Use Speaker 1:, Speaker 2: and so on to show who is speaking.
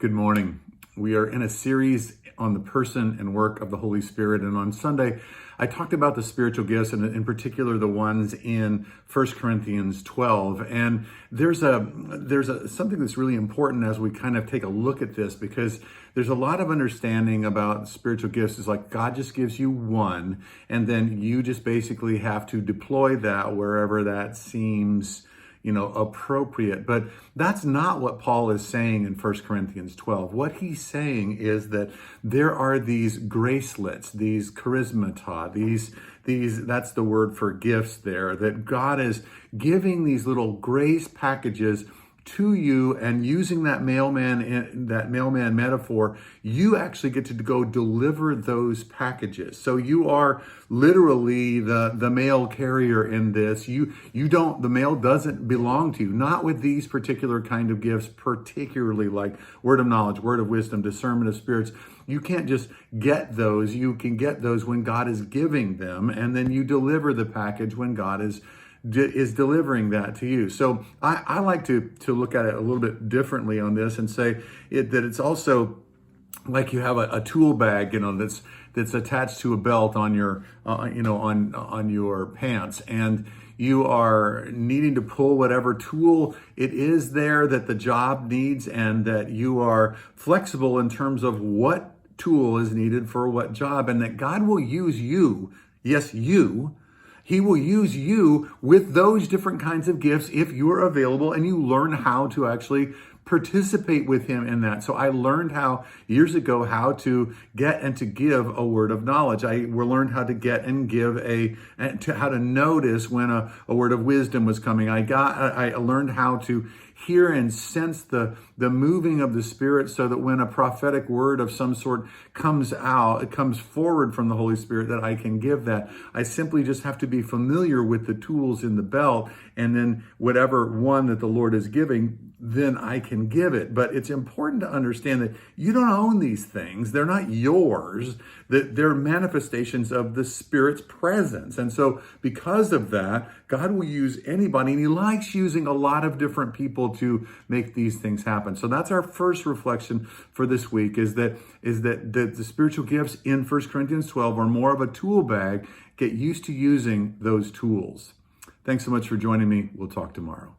Speaker 1: Good morning. We are in a series on the person and work of the Holy Spirit. And on Sunday, I talked about the spiritual gifts, and in particular, the ones in 1 Corinthians 12. And there's something that's really important as we kind of take a look at this, because there's a lot of understanding about spiritual gifts. It's like God just gives you one, and then you just basically have to deploy that wherever that seems appropriate. But that's not what Paul is saying in 1 Corinthians 12. What he's saying is that there are these gracelets, these charismata, these that's the word for gifts there, that God is giving these little grace packages to you, and using that mailman metaphor, you actually get to go deliver those packages. So you are literally the mail carrier in this. The mail doesn't belong to you, not with these particular kind of gifts, particularly like word of knowledge, word of wisdom, discernment of spirits. You can't just get those. You can get those when God is giving them, and then you deliver the package when God is delivering that to you. So I like to look at it a little bit differently on this and say that it's also like you have a tool bag, that's attached to a belt on your, on your pants, and you are needing to pull whatever tool it is there that the job needs, and that you are flexible in terms of what tool is needed for what job, and that God will use you. Yes, you. He will use you with those different kinds of gifts if you're available and you learn how to actually participate with him in that. So I learned years ago how to get and to give a word of knowledge. I learned how to get and give how to notice when a word of wisdom was coming. I learned how to hear and sense the moving of the Spirit, so that when a prophetic word of some sort comes out, it comes forward from the Holy Spirit, that I can give that. I simply just have to be familiar with the tools in the belt, and then whatever one that the Lord is giving, then I can give it. But it's important to understand that you don't own these things. They're not yours. That they're manifestations of the Spirit's presence. And so because of that, God will use anybody, and he likes using a lot of different people to make these things happen. So that's our first reflection for this week, is that the spiritual gifts in 1 Corinthians 12 are more of a tool bag. Get used to using those tools. Thanks so much for joining me. We'll talk tomorrow.